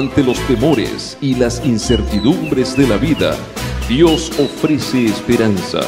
Ante los temores y las incertidumbres de la vida, Dios ofrece esperanza.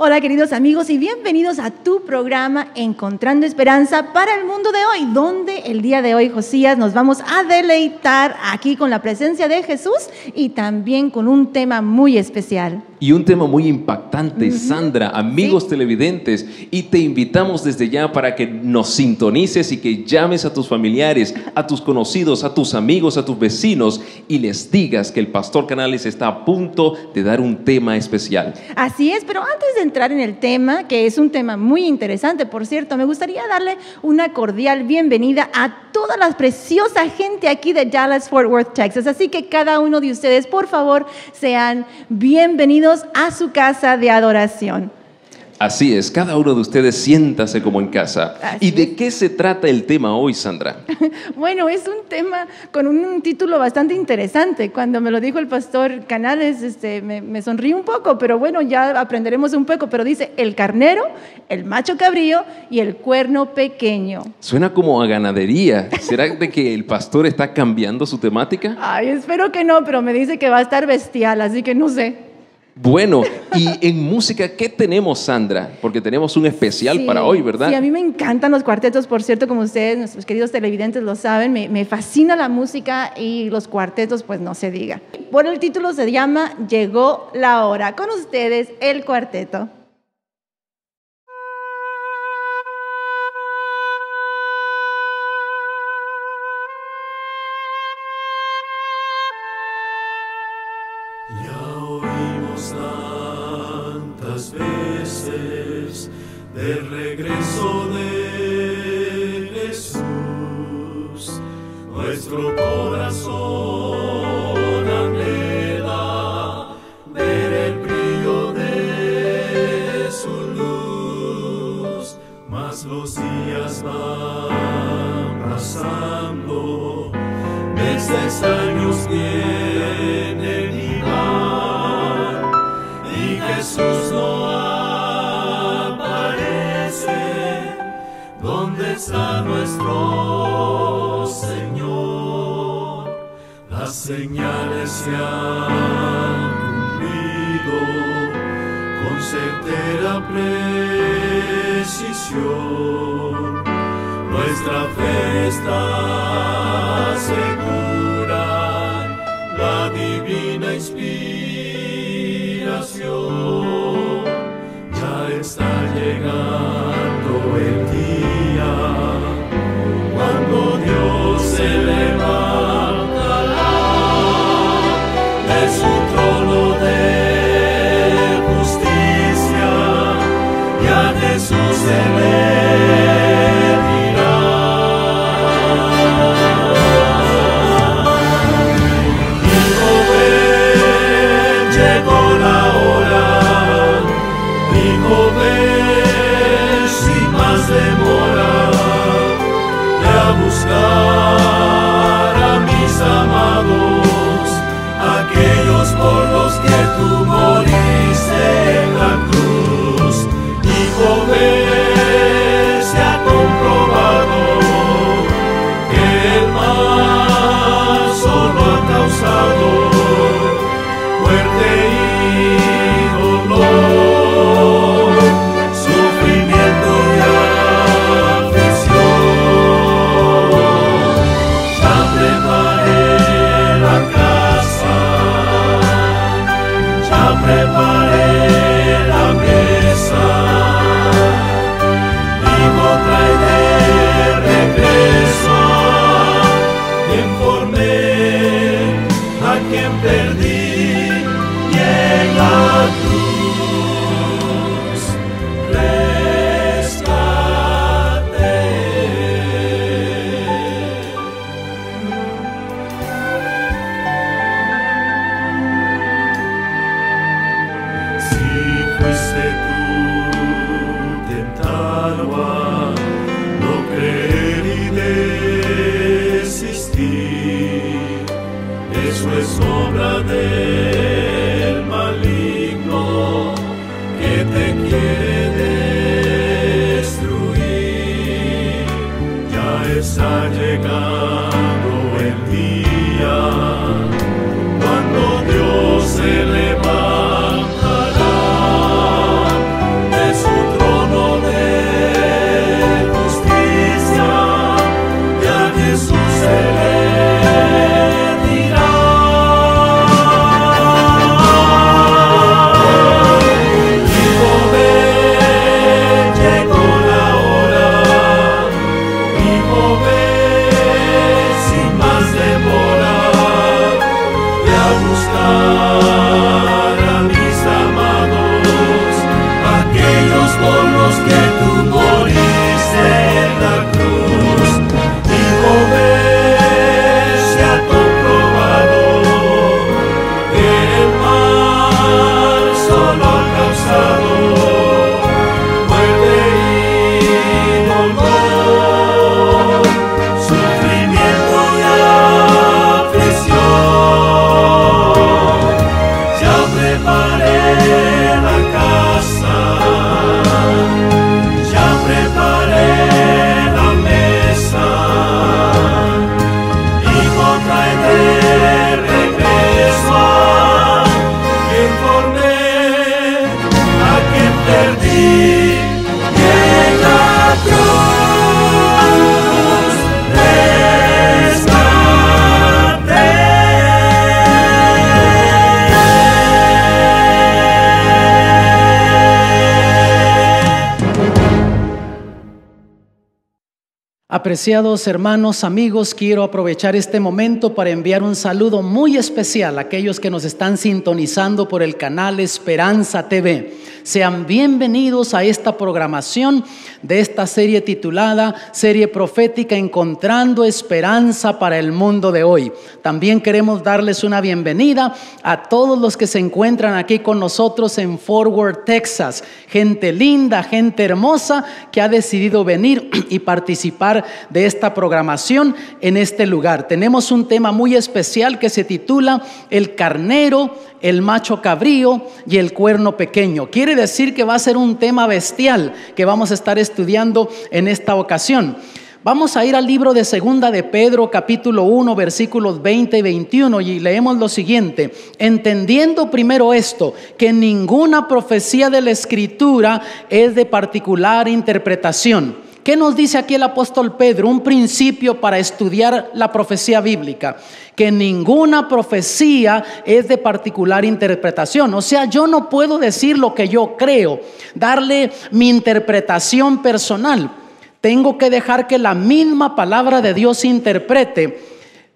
Hola queridos amigos y bienvenidos a tu programa Encontrando Esperanza para el mundo de hoy, donde el día de hoy, Josías, nos vamos a deleitar aquí con la presencia de Jesús y también con un tema muy especial. Y un tema muy impactante, Sandra, amigos televidentes, y te invitamos desde ya para que nos sintonices y que llames a tus familiares, a tus conocidos, a tus amigos, a tus vecinos y les digas que el Pastor Canales está a punto de dar un tema especial. Así es, pero antes de entrar en el tema, que es un tema muy interesante, por cierto, me gustaría darle una cordial bienvenida a toda la preciosa gente aquí de Dallas-Fort Worth, Texas. Así que cada uno de ustedes, por favor, sean bienvenidos a su casa de adoración. Así es, cada uno de ustedes siéntase como en casa. ¿Y de qué se trata el tema hoy, Sandra? Bueno, es un tema con un título bastante interesante. Cuando me lo dijo el pastor Canales, me sonrí un poco, pero bueno, ya aprenderemos un poco. Pero dice, el carnero, el macho cabrío y el cuerno pequeño. Suena como a ganadería. ¿Será de que el pastor está cambiando su temática? Ay, espero que no, pero me dice que va a estar bestial, así que no sé. Bueno, y en música, ¿qué tenemos, Sandra? Porque tenemos un especial para hoy, ¿verdad? Sí, a mí me encantan los cuartetos, por cierto, como ustedes, nuestros queridos televidentes lo saben, me fascina la música y los cuartetos, pues no se diga. Por el título se llama Llegó la hora. Con ustedes, el cuarteto. Tantas veces del regreso de Jesús, nuestro corazón anhela ver el brillo de su luz, mas los días van pasando, meses, años vienen y van, y Jesús no aparece. ¿Dónde está nuestro Señor? Las señales se han cumplido con certera precisión. Nuestra fe está segura, la divina inspiración. Ya está llegando el día cuando Dios se levantará de su trono de justicia y a Jesús se le dirá. Hijo, ven, llegó la hora. Hijo, ven, sin más demora, ve a buscar a mis amados, aquellos por los que tú moriste en la cruz. Hijo, ven, Apreciados hermanos, amigos, quiero aprovechar este momento para enviar un saludo muy especial a aquellos que nos están sintonizando por el canal Esperanza TV. Sean bienvenidos a esta programación de esta serie titulada Serie Profética Encontrando Esperanza para el Mundo de Hoy. También queremos darles una bienvenida a todos los que se encuentran aquí con nosotros en Fort Worth, Texas. Gente linda, gente hermosa que ha decidido venir y participar de esta programación en este lugar. Tenemos un tema muy especial que se titula El carnero, el macho cabrío y el cuerno pequeño. Quiere decir que va a ser un tema bestial que vamos a estar estudiando en esta ocasión. Vamos a ir al libro de Segunda de Pedro, capítulo 1, versículos 20 y 21, y leemos lo siguiente: entendiendo primero esto, que ninguna profecía de la Escritura es de particular interpretación. ¿Qué nos dice aquí el apóstol Pedro? Un principio para estudiar la profecía bíblica: que ninguna profecía es de particular interpretación. O sea, yo no puedo decir lo que yo creo, darle mi interpretación personal. Tengo que dejar que la misma palabra de Dios interprete,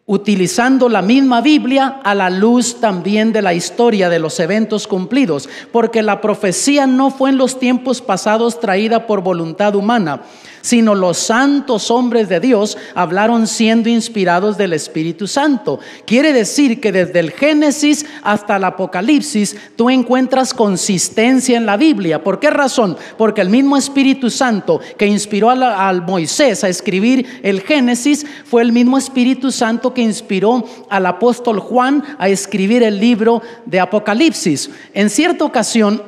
utilizando la misma Biblia a la luz también de la historia de los eventos cumplidos, porque la profecía no fue en los tiempos pasados traída por voluntad humana, sino los santos hombres de Dios hablaron siendo inspirados del Espíritu Santo. Quiere decir que desde el Génesis hasta el Apocalipsis tú encuentras consistencia en la Biblia. ¿Por qué razón? Porque el mismo Espíritu Santo que inspiró al Moisés a escribir el Génesis fue el mismo Espíritu Santo que inspiró al apóstol Juan a escribir el libro de Apocalipsis. En cierta ocasión,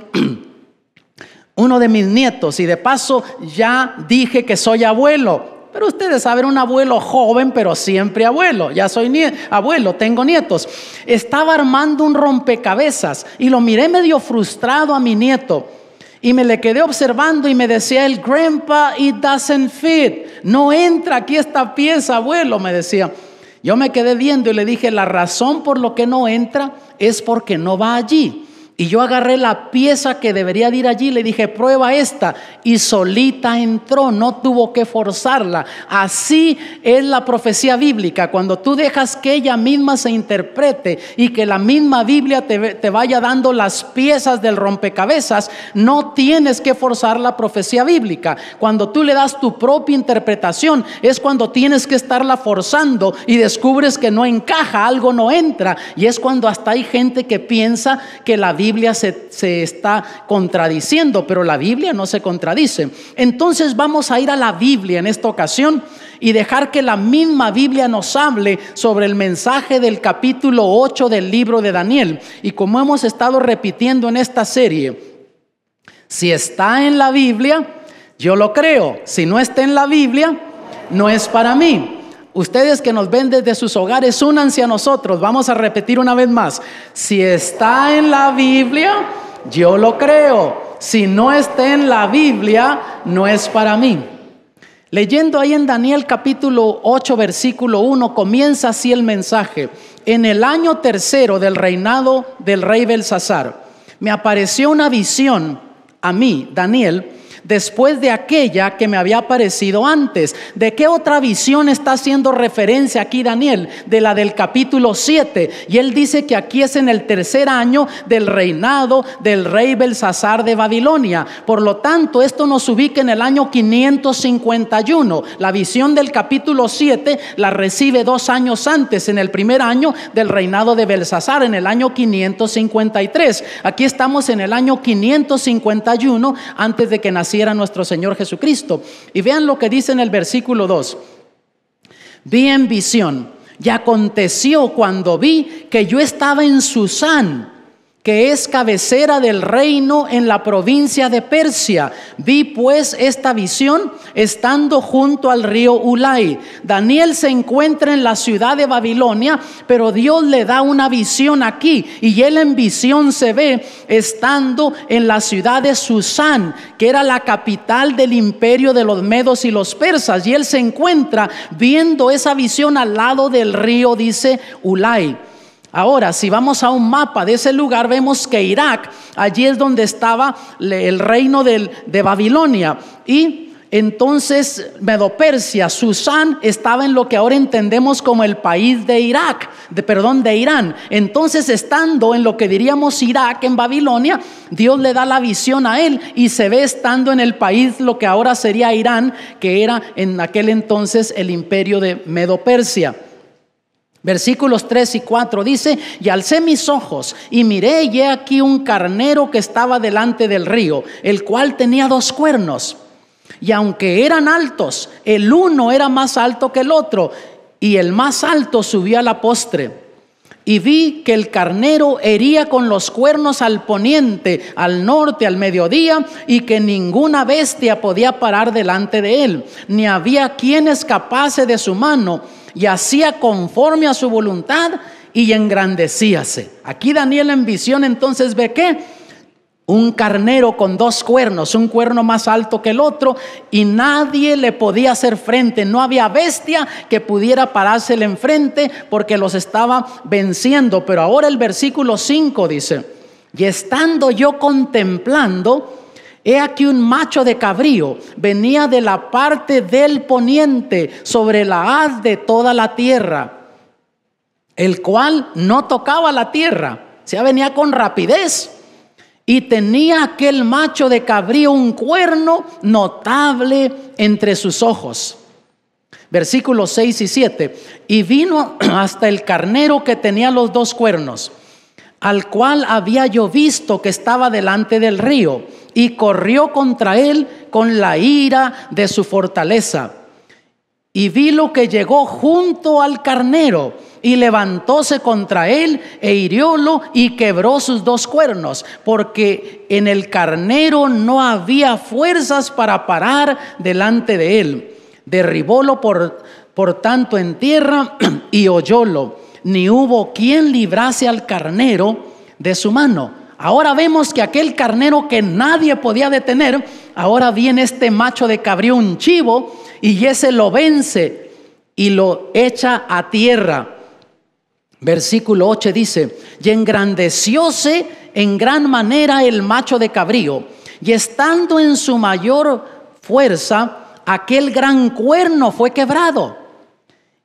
uno de mis nietos, y de paso ya dije que soy abuelo, pero ustedes saben, un abuelo joven, pero siempre abuelo. Ya soy abuelo, tengo nietos. Estaba armando un rompecabezas y lo miré medio frustrado a mi nieto. Y me le quedé observando y me decía él: Grandpa, it doesn't fit. No entra aquí esta pieza, abuelo, me decía. Yo me quedé viendo y le dije: la razón por lo que no entra es porque no va allí. Y yo agarré la pieza que debería de ir allí, le dije: prueba esta, y solita entró, no tuvo que forzarla. Así es la profecía bíblica. Cuando tú dejas que ella misma se interprete y que la misma Biblia te vaya dando las piezas del rompecabezas, no tienes que forzar la profecía bíblica. Cuando tú le das tu propia interpretación es cuando tienes que estarla forzando y descubres que no encaja, algo no entra. Y es cuando hasta hay gente que piensa que la Biblia se está contradiciendo, pero la Biblia no se contradice. Entonces vamos a ir a la Biblia en esta ocasión y dejar que la misma Biblia nos hable sobre el mensaje del capítulo 8 del libro de Daniel. Y como hemos estado repitiendo en esta serie, si está en la Biblia, yo lo creo. Si no está en la Biblia, no es para mí. Ustedes que nos ven desde sus hogares, únanse a nosotros. Vamos a repetir una vez más: si está en la Biblia, yo lo creo. Si no está en la Biblia, no es para mí. Leyendo ahí en Daniel capítulo 8 versículo 1, comienza así el mensaje: en el año tercero del reinado del rey Belsasar, me apareció una visión a mí, Daniel, después de aquella que me había aparecido antes. ¿De qué otra visión está haciendo referencia aquí Daniel? De la del capítulo 7. Y él dice que aquí es en el tercer año del reinado del rey Belsasar de Babilonia. Por lo tanto, esto nos ubica en el año 551. La visión del capítulo 7 la recibe 2 años antes, en el primer año del reinado de Belsasar, en el año 553. Aquí estamos en el año 551, antes de que naciera nuestro Señor Jesucristo. Y vean lo que dice en el versículo 2: vi en visión, y aconteció cuando vi que yo estaba en Susán, que es cabecera del reino en la provincia de Persia. Vi pues esta visión estando junto al río Ulai. Daniel se encuentra en la ciudad de Babilonia, pero Dios le da una visión aquí, y él en visión se ve estando en la ciudad de Susán, que era la capital del imperio de los medos y los persas, y él se encuentra viendo esa visión al lado del río, dice Ulai. Ahora, si vamos a un mapa de ese lugar, vemos que Irak, allí es donde estaba el reino de Babilonia. Y entonces Medo-Persia, Susán, estaba en lo que ahora entendemos como el país de de Irán. Entonces, estando en lo que diríamos Irak, en Babilonia, Dios le da la visión a él y se ve estando en el país lo que ahora sería Irán, que era en aquel entonces el imperio de Medo-Persia. Versículos 3 y 4 dice: y alcé mis ojos y miré, y he aquí un carnero que estaba delante del río, el cual tenía 2 cuernos. Y aunque eran altos, el uno era más alto que el otro, y el más alto subió a la postre. Y vi que el carnero hería con los cuernos al poniente, al norte, al mediodía, y que ninguna bestia podía parar delante de él, ni había quien escapase de su mano, y hacía conforme a su voluntad, y engrandecíase. Aquí Daniel en visión entonces ve que un carnero con 2 cuernos, un cuerno más alto que el otro, y nadie le podía hacer frente. No había bestia que pudiera parársele enfrente porque los estaba venciendo. Pero ahora el versículo 5 dice: y estando yo contemplando, he aquí un macho de cabrío venía de la parte del poniente sobre la haz de toda la tierra, el cual no tocaba la tierra, o sea, venía con rapidez. Y tenía aquel macho de cabrío un cuerno notable entre sus ojos. Versículos 6 y 7. Y vino hasta el carnero que tenía los 2 cuernos, al cual había yo visto que estaba delante del río, y corrió contra él con la ira de su fortaleza. Y vi lo que llegó junto al carnero, y levantóse contra él e hiriólo y quebró sus 2 cuernos, porque en el carnero no había fuerzas para parar delante de él. Derribólo por tanto en tierra y hollólo, ni hubo quien librase al carnero de su mano. Ahora vemos que aquel carnero que nadie podía detener, ahora viene este macho de cabrío, un chivo, y ese lo vence y lo echa a tierra. Versículo 8 dice: y engrandecióse en gran manera el macho de cabrío, y estando en su mayor fuerza, aquel gran cuerno fue quebrado,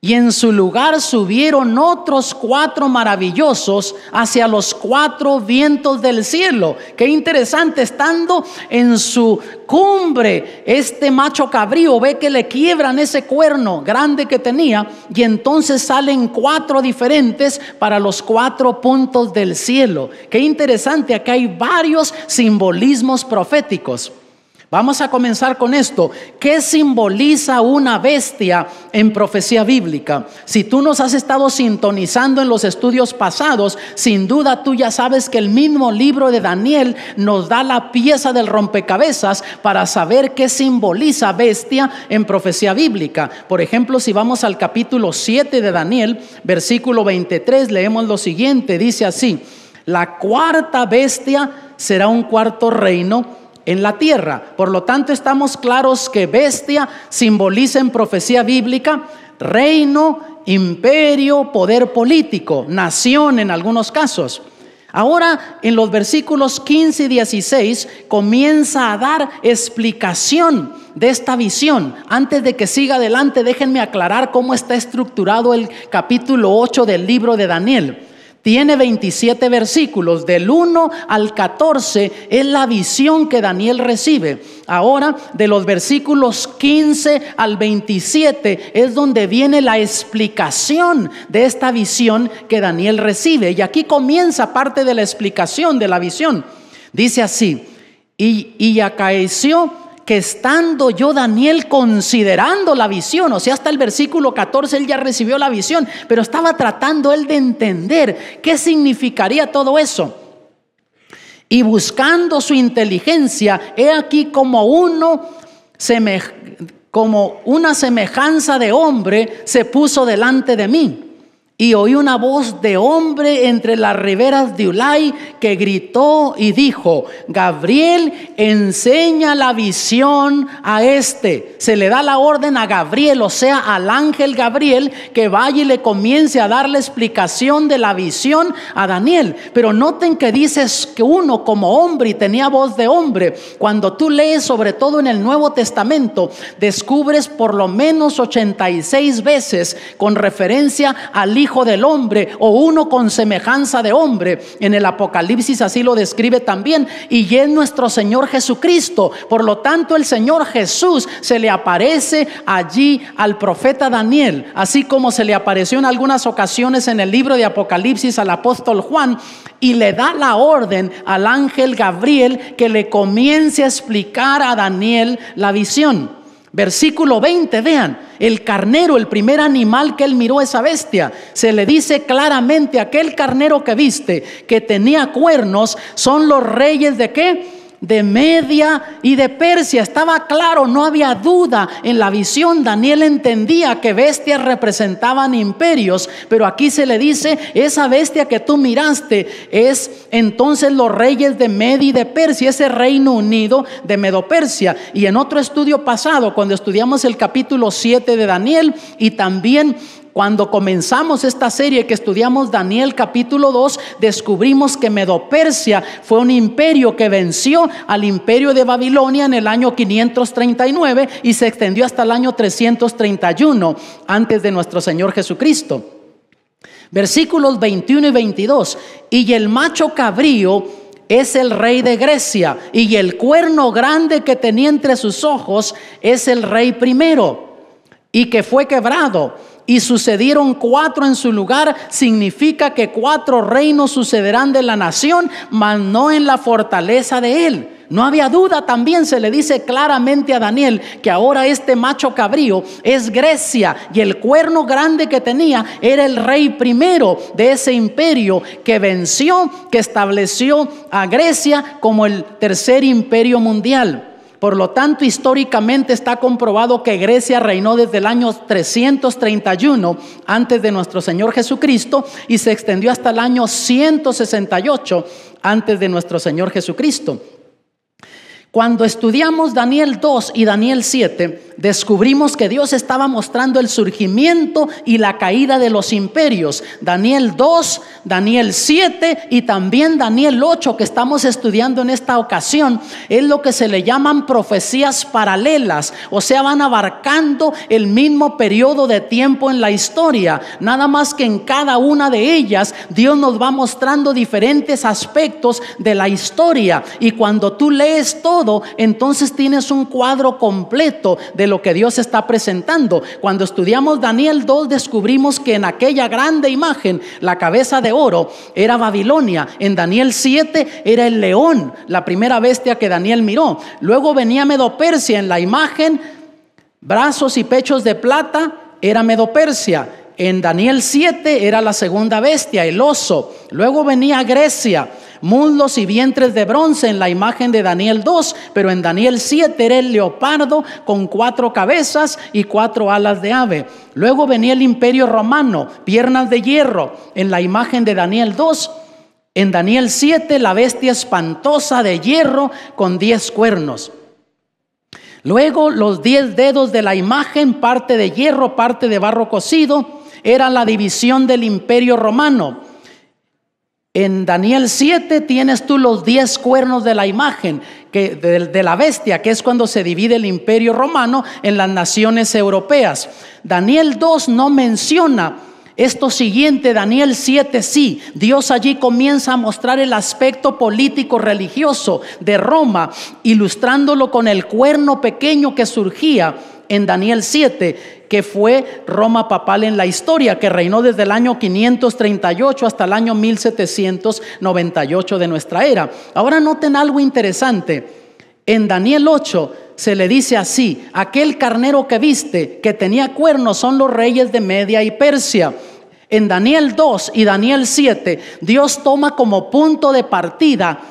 y en su lugar subieron otros 4 maravillosos hacia los 4 vientos del cielo. Qué interesante, estando en su cumbre, este macho cabrío ve que le quiebran ese cuerno grande que tenía, y entonces salen 4 diferentes para los 4 puntos del cielo. Qué interesante, acá hay varios simbolismos proféticos. Vamos a comenzar con esto. ¿Qué simboliza una bestia en profecía bíblica? Si tú nos has estado sintonizando en los estudios pasados, sin duda tú ya sabes que el mismo libro de Daniel nos da la pieza del rompecabezas para saber qué simboliza bestia en profecía bíblica. Por ejemplo, si vamos al capítulo 7 de Daniel, versículo 23, leemos lo siguiente. Dice así: la 4ª bestia será un 4º reino en la tierra. Por lo tanto, estamos claros que bestia simboliza en profecía bíblica reino, imperio, poder político, nación en algunos casos. Ahora, en los versículos 15 y 16 comienza a dar explicación de esta visión. Antes de que siga adelante, déjenme aclarar cómo está estructurado el capítulo 8 del libro de Daniel. Tiene 27 versículos, del 1 al 14 es la visión que Daniel recibe. Ahora, de los versículos 15 al 27 es donde viene la explicación de esta visión que Daniel recibe. Y aquí comienza parte de la explicación de la visión. Dice así: y acaeció que estando yo, Daniel, considerando la visión, o sea, hasta el versículo 14 él ya recibió la visión, pero estaba tratando él de entender qué significaría todo eso. Y buscando su inteligencia, he aquí como una semejanza de hombre se puso delante de mí. Y oí una voz de hombre entre las riberas de Ulai que gritó y dijo: Gabriel, enseña la visión a este. Se le da la orden a Gabriel, o sea, al ángel Gabriel, que vaya y le comience a dar la explicación de la visión a Daniel. Pero noten que dices que uno como hombre, y tenía voz de hombre. Cuando tú lees, sobre todo en el Nuevo Testamento, descubres por lo menos 86 veces con referencia al Hijo del Hombre, o uno con semejanza de hombre. En el Apocalipsis así lo describe también, y es nuestro Señor Jesucristo. Por lo tanto, el Señor Jesús se le aparece allí al profeta Daniel, así como se le apareció en algunas ocasiones en el libro de Apocalipsis al apóstol Juan, y le da la orden al ángel Gabriel que le comience a explicar a Daniel la visión. Versículo 20, vean, el carnero, el primer animal que él miró, esa bestia, se le dice claramente: aquel carnero que viste, que tenía cuernos, son los reyes ¿de qué? De Media y de Persia. Estaba claro, no había duda en la visión. Daniel entendía que bestias representaban imperios, pero aquí se le dice: esa bestia que tú miraste es entonces los reyes de Media y de Persia, ese Reino Unido de Medo-Persia. Y en otro estudio pasado, cuando estudiamos el capítulo 7 de Daniel, y también cuando comenzamos esta serie que estudiamos Daniel capítulo 2, descubrimos que Medo-Persia fue un imperio que venció al imperio de Babilonia en el año 539 y se extendió hasta el año 331 antes de nuestro Señor Jesucristo. Versículos 21 y 22. Y el macho cabrío es el rey de Grecia, y el cuerno grande que tenía entre sus ojos es el rey primero, y que fue quebrado. Y sucedieron 4 en su lugar. Significa que 4 reinos sucederán de la nación, mas no en la fortaleza de él. No había duda. También se le dice claramente a Daniel que ahora este macho cabrío es Grecia, y el cuerno grande que tenía era el rey primero de ese imperio que venció, que estableció a Grecia como el tercer imperio mundial. Por lo tanto, históricamente está comprobado que Grecia reinó desde el año 331 antes de nuestro Señor Jesucristo y se extendió hasta el año 168 antes de nuestro Señor Jesucristo. Cuando estudiamos Daniel 2 y Daniel 7, descubrimos que Dios estaba mostrando el surgimiento y la caída de los imperios. Daniel 2, Daniel 7 y también Daniel 8, que estamos estudiando en esta ocasión, es lo que se le llaman profecías paralelas. O sea, van abarcando el mismo periodo de tiempo en la historia. Nada más que en cada una de ellas Dios nos va mostrando diferentes aspectos de la historia. Y cuando tú lees todo, entonces tienes un cuadro completo de lo que Dios está presentando. Cuando estudiamos Daniel 2, descubrimos que en aquella grande imagen, la cabeza de oro era Babilonia. En Daniel 7 era el león, la primera bestia que Daniel miró. Luego venía Medo-Persia. En la imagen, brazos y pechos de plata, era Medo-Persia. En Daniel 7 era la segunda bestia, el oso. Luego venía Grecia, muslos y vientres de bronce en la imagen de Daniel 2, pero en Daniel 7 era el leopardo con 4 cabezas y 4 alas de ave. Luego venía el imperio romano, piernas de hierro en la imagen de Daniel 2. En Daniel 7 la bestia espantosa de hierro con 10 cuernos. Luego los 10 dedos de la imagen, parte de hierro, parte de barro cocido, era la división del imperio romano. En Daniel 7 tienes tú los 10 cuernos de la imagen, de la bestia, que es cuando se divide el imperio romano en las naciones europeas. Daniel 2 no menciona esto siguiente. Daniel 7 sí. Dios allí comienza a mostrar el aspecto político religioso de Roma, ilustrándolo con el cuerno pequeño que surgía en Daniel 7, que fue Roma papal en la historia, que reinó desde el año 538 hasta el año 1798 de nuestra era. Ahora noten algo interesante. En Daniel 8 se le dice así: aquel carnero que viste, que tenía cuernos, son los reyes de Media y Persia. En Daniel 2 y Daniel 7, Dios toma como punto de partida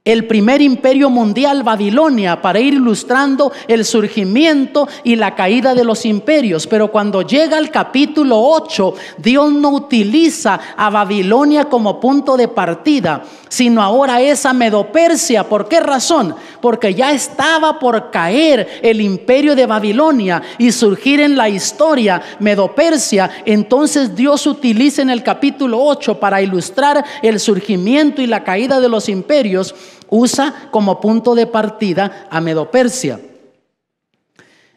el primer imperio mundial, Babilonia, para ir ilustrando el surgimiento y la caída de los imperios. Pero cuando llega al capítulo 8, Dios no utiliza a Babilonia como punto de partida, sino ahora es a Medo-Persia. ¿Por qué razón? Porque ya estaba por caer el imperio de Babilonia y surgir en la historia Medo-Persia. Entonces Dios utiliza en el capítulo 8 para ilustrar el surgimiento y la caída de los imperios, usa como punto de partida a Medo-Persia.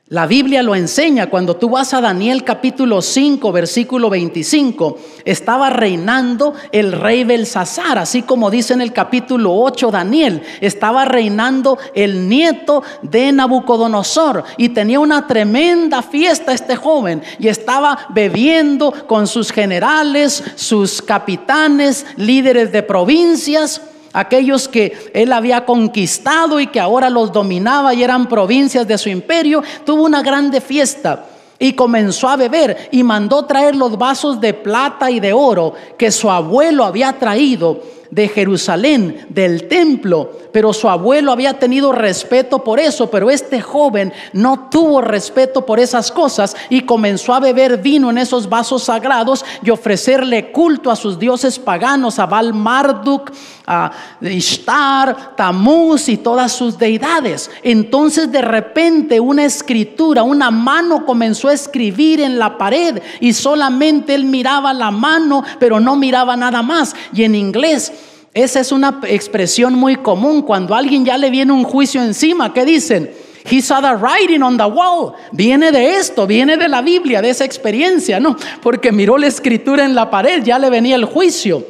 La Biblia lo enseña. Cuando tú vas a Daniel capítulo 5 versículo 25, estaba reinando el rey Belsasar, así como dice en el capítulo 8 Daniel, estaba reinando el nieto de Nabucodonosor y tenía una tremenda fiesta este joven y estaba bebiendo con sus generales, sus capitanes, líderes de provincias, aquellos que él había conquistado y que ahora los dominaba y eran provincias de su imperio. Tuvo una grande fiesta y comenzó a beber y mandó traer los vasos de plata y de oro que su abuelo había traído de Jerusalén, del templo. Pero su abuelo había tenido respeto por eso, pero este joven no tuvo respeto por esas cosas y comenzó a beber vino en esos vasos sagrados y ofrecerle culto a sus dioses paganos, a Baal-Marduk, a Ishtar, Tamuz y todas sus deidades. Entonces de repente una escritura, una mano comenzó a escribir en la pared y solamente él miraba la mano, pero no miraba nada más. Y en inglés esa es una expresión muy común cuando a alguien ya le viene un juicio encima. ¿Qué dicen? He saw the writing on the wall. Viene de esto, viene de la Biblia, de esa experiencia, ¿no? Porque miró la escritura en la pared, ya le venía el juicio.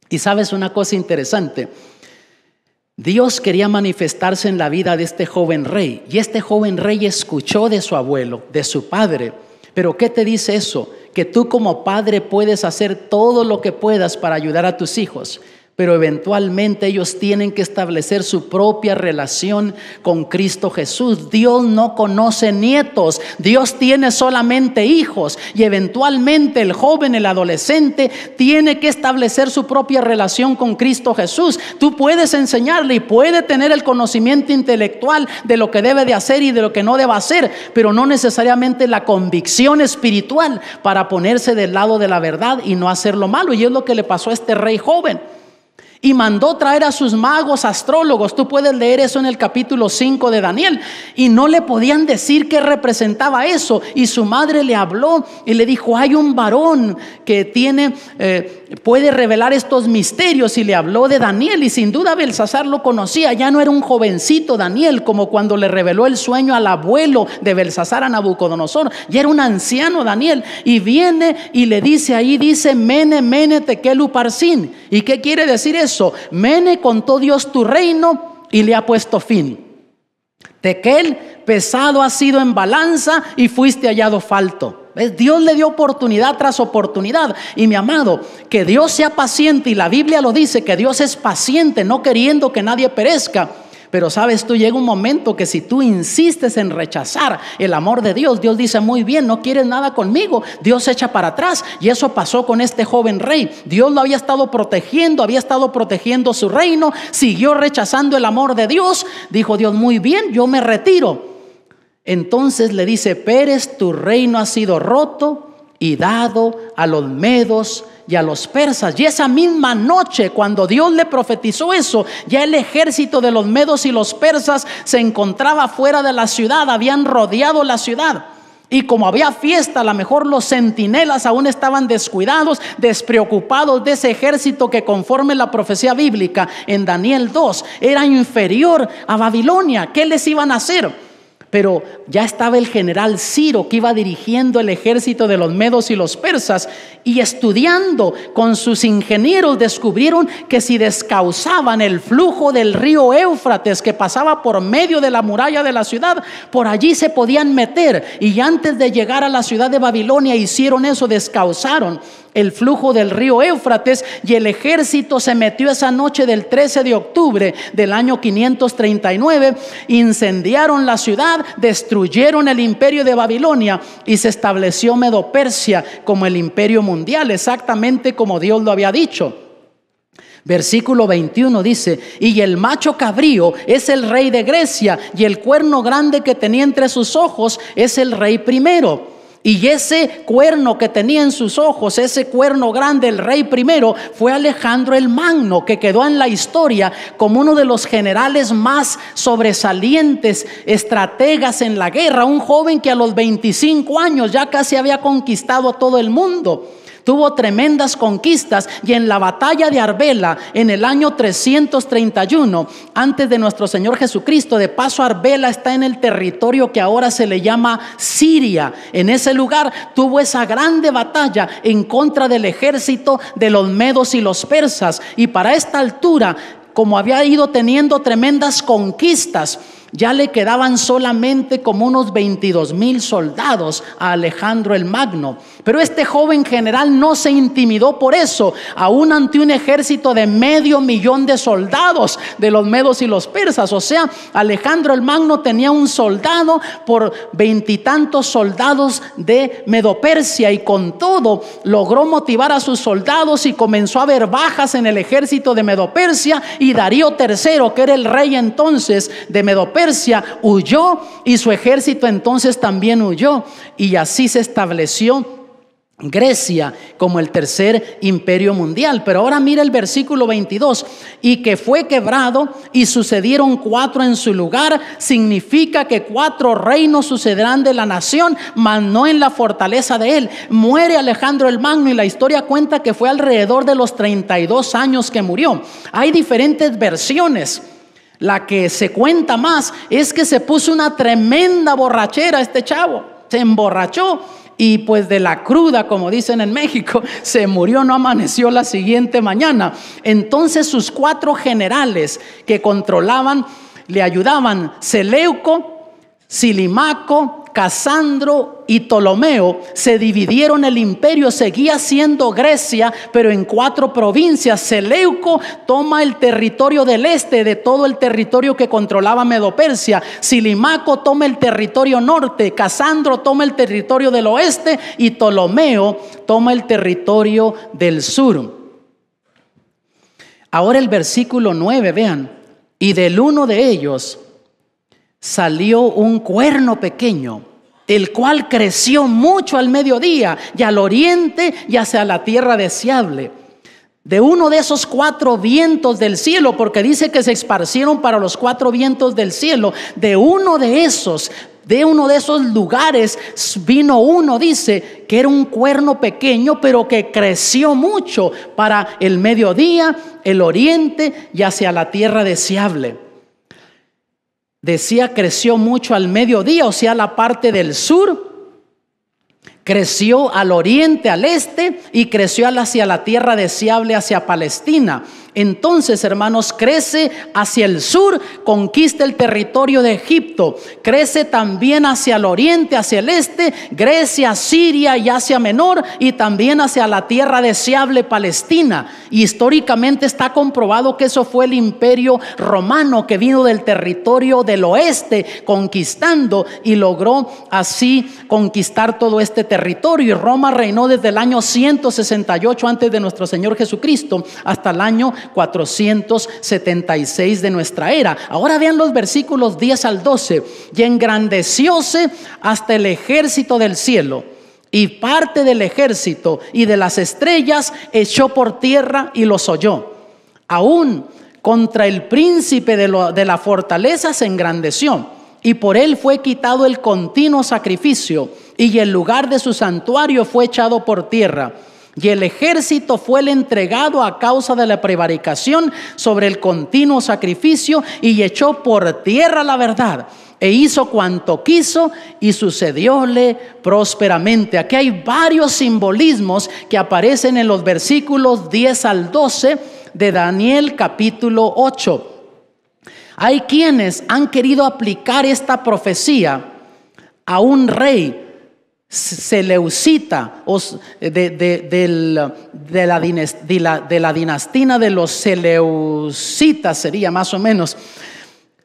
Y sabes una cosa interesante, Dios quería manifestarse en la vida de este joven rey, y este joven rey escuchó de su abuelo, de su padre. Pero ¿qué te dice eso? Que tú como padre puedes hacer todo lo que puedas para ayudar a tus hijos, pero eventualmente ellos tienen que establecer su propia relación con Cristo Jesús. Dios no conoce nietos, Dios tiene solamente hijos, y eventualmente el joven, el adolescente tiene que establecer su propia relación con Cristo Jesús. Tú puedes enseñarle y puede tener el conocimiento intelectual de lo que debe de hacer y de lo que no debe hacer, pero no necesariamente la convicción espiritual para ponerse del lado de la verdad y no hacer lo malo. Y es lo que le pasó a este rey joven. Y mandó traer a sus magos, astrólogos. Tú puedes leer eso en el capítulo 5 de Daniel. Y no le podían decir qué representaba eso. Y su madre le habló y le dijo: hay un varón que puede revelar estos misterios. Y le habló de Daniel. Y sin duda Belsasar lo conocía. Ya no era un jovencito Daniel, como cuando le reveló el sueño al abuelo de Belsasar, a Nabucodonosor. Ya era un anciano Daniel. Y viene y le dice ahí, dice: Mene, mene, tekel uparsin. ¿Y qué quiere decir eso? Mene, contó Dios tu reino y le ha puesto fin. Tekel, pesado has sido en balanza y fuiste hallado falto. ¿Ves? Dios le dio oportunidad tras oportunidad. Y mi amado, que Dios sea paciente, y la Biblia lo dice, que Dios es paciente, no queriendo que nadie perezca. Pero sabes tú, llega un momento que si tú insistes en rechazar el amor de Dios, Dios dice: muy bien, no quieres nada conmigo. Dios se echa para atrás. Y eso pasó con este joven rey. Dios lo había estado protegiendo su reino. Siguió rechazando el amor de Dios. Dijo Dios: muy bien, yo me retiro. Entonces le dice: Pérez, tu reino ha sido roto y dado a los medos y a los persas. Y esa misma noche, cuando Dios le profetizó eso, ya el ejército de los medos y los persas se encontraba fuera de la ciudad, habían rodeado la ciudad. Y como había fiesta, a lo mejor los centinelas aún estaban descuidados, despreocupados de ese ejército que, conforme la profecía bíblica en Daniel 2, era inferior a Babilonia. ¿Qué les iban a hacer? Pero ya estaba el general Ciro, que iba dirigiendo el ejército de los medos y los persas, y estudiando con sus ingenieros descubrieron que si descauzaban el flujo del río Éufrates, que pasaba por medio de la muralla de la ciudad, por allí se podían meter. Y antes de llegar a la ciudad de Babilonia hicieron eso, descauzaron el flujo del río Éufrates, y el ejército se metió esa noche del 13 de octubre del año 539, incendiaron la ciudad, destruyeron el imperio de Babilonia y se estableció Medo-Persia como el imperio mundial, exactamente como Dios lo había dicho. Versículo 21 dice: y el macho cabrío es el rey de Grecia, y el cuerno grande que tenía entre sus ojos es el rey primero. Y ese cuerno que tenía en sus ojos, ese cuerno grande, el rey primero, fue Alejandro el Magno, que quedó en la historia como uno de los generales más sobresalientes, estrategas en la guerra. Un joven que a los 25 años ya casi había conquistado a todo el mundo. Tuvo tremendas conquistas, y en la batalla de Arbela en el año 331 antes de nuestro Señor Jesucristo, de paso Arbela está en el territorio que ahora se le llama Siria. En ese lugar tuvo esa grande batalla en contra del ejército de los medos y los persas, y para esta altura, como había ido teniendo tremendas conquistas, ya le quedaban solamente como unos 22,000 soldados a Alejandro el Magno. Pero este joven general no se intimidó por eso, aún ante un ejército de 500,000 de soldados de los medos y los persas. O sea, Alejandro el Magno tenía un soldado por 20 y tantos soldados de Medopersia, y con todo logró motivar a sus soldados, y comenzó a haber bajas en el ejército de Medopersia. Y Darío III, que era el rey entonces de Medopersia, huyó, y su ejército entonces también huyó, y así se estableció Grecia como el tercer imperio mundial. Pero ahora mira el versículo 22: y que fue quebrado y sucedieron 4 en su lugar. Significa que 4 reinos sucederán de la nación, mas no en la fortaleza de él. Muere Alejandro el Magno, y la historia cuenta que fue alrededor de los 32 años que murió. Hay diferentes versiones. La que se cuenta más es que se puso una tremenda borrachera este chavo. Se emborrachó, y pues de la cruda, como dicen en México, se murió, no amaneció la siguiente mañana. Entonces sus 4 generales que controlaban, le ayudaban: Seleuco, Silimaco, Casandro y Ptolomeo. Se dividieron el imperio. Seguía siendo Grecia, pero en 4 provincias. Seleuco toma el territorio del este, de todo el territorio que controlaba Medopersia. Silimaco toma el territorio norte. Casandro toma el territorio del oeste, y Ptolomeo toma el territorio del sur. Ahora el versículo 9, vean: y del uno de ellos salió un cuerno pequeño, el cual creció mucho al mediodía y al oriente y hacia la tierra deseable. De uno de esos 4 vientos del cielo, porque dice que se esparcieron para los 4 vientos del cielo, de uno de esos lugares vino uno, dice, que era un cuerno pequeño, pero que creció mucho para el mediodía, el oriente y hacia la tierra deseable. Decía creció mucho al mediodía, o sea, la parte del sur. Creció al oriente, al este, y creció hacia la tierra deseable, hacia Palestina. Entonces, hermanos, crece hacia el sur, conquista el territorio de Egipto. Crece también hacia el oriente, hacia el este, Grecia, Siria y Asia Menor, y también hacia la tierra deseable, Palestina. Y históricamente está comprobado que eso fue el imperio romano, que vino del territorio del oeste conquistando, y logró así conquistar todo este territorio. Y Roma reinó desde el año 168 antes de nuestro Señor Jesucristo hasta el año 476 de nuestra era. Ahora vean los versículos 10 al 12. Y engrandecióse hasta el ejército del cielo, y parte del ejército y de las estrellas echó por tierra y los holló. Aún contra el príncipe de la fortaleza se engrandeció, y por él fue quitado el continuo sacrificio, y el lugar de su santuario fue echado por tierra. Y el ejército fue el entregado a causa de la prevaricación sobre el continuo sacrificio, y echó por tierra la verdad, e hizo cuanto quiso, y sucedióle prósperamente. Aquí hay varios simbolismos que aparecen en los versículos 10 al 12 de Daniel capítulo 8. Hay quienes han querido aplicar esta profecía a un rey seleucita, de la dinastía de los seleucitas, sería más o menos,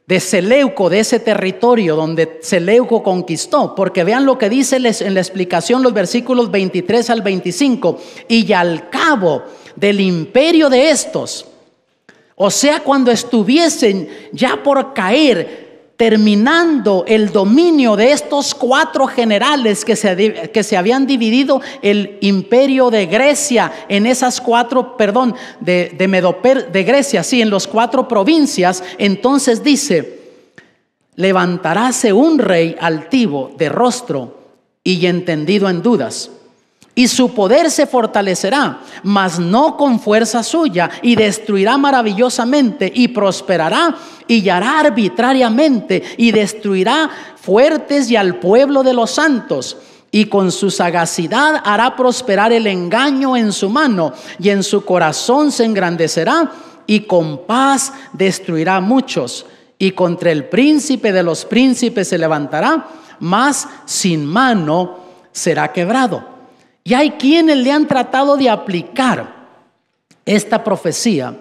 de Seleuco, de ese territorio donde Seleuco conquistó. Porque vean lo que dice en la explicación, los versículos 23 al 25. Y al cabo del imperio de estos, O sea, cuando estuviesen ya por caer, terminando el dominio de estos 4 generales que se habían dividido el imperio de Grecia en esas 4, de Grecia, sí, en las 4 provincias. Entonces dice: levantaráse un rey altivo de rostro y entendido en dudas, y su poder se fortalecerá, mas no con fuerza suya, y destruirá maravillosamente, y prosperará, y hará arbitrariamente, y destruirá fuertes y al pueblo de los santos. Y con su sagacidad hará prosperar el engaño en su mano, y en su corazón se engrandecerá, y con paz destruirá a muchos. Y contra el príncipe de los príncipes se levantará, mas sin mano será quebrado. Y hay quienes le han tratado de aplicar esta profecía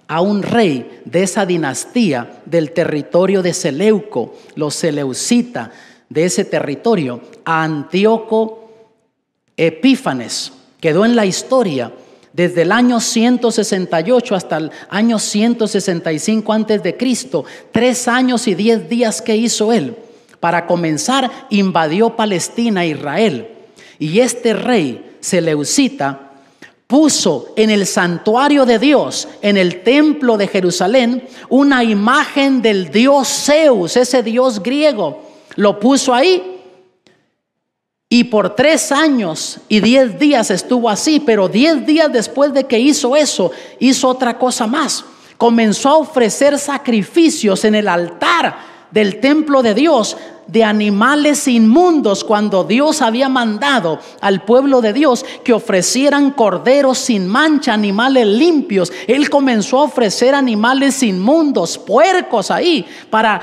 a un rey de esa dinastía del territorio de Seleuco, los Seleucita de ese territorio, a Antíoco Epífanes. Quedó en la historia desde el año 168 hasta el año 165 antes de Cristo. 3 años y 10 días que hizo él. Para comenzar, invadió Palestina e Israel. Y este rey Seleucita puso en el santuario de Dios, en el templo de Jerusalén, una imagen del dios Zeus, ese dios griego. Lo puso ahí. Y por 3 años y 10 días estuvo así. Pero 10 días después de que hizo eso, hizo otra cosa más. Comenzó a ofrecer sacrificios en el altar del templo de Dios de animales inmundos, cuando Dios había mandado al pueblo de Dios que ofrecieran corderos sin mancha, animales limpios. Él comenzó a ofrecer animales inmundos, puercos ahí, para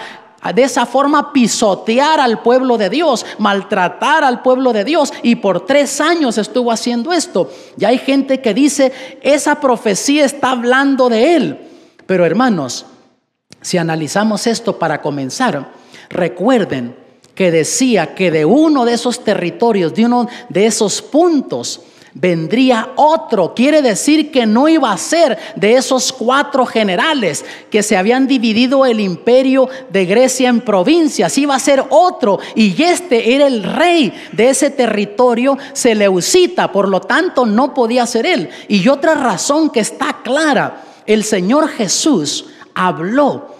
de esa forma pisotear al pueblo de Dios, maltratar al pueblo de Dios. Y por 3 años estuvo haciendo esto. Y hay gente que dice: esa profecía está hablando de él. Pero hermanos, si analizamos esto para comenzar, recuerden que decía que de uno de esos territorios, de uno de esos puntos, vendría otro. Quiere decir que no iba a ser de esos 4 generales que se habían dividido el imperio de Grecia en provincias. Iba a ser otro, y este era el rey de ese territorio Seleucita. Por lo tanto, no podía ser él. Y otra razón que está clara: el Señor Jesús habló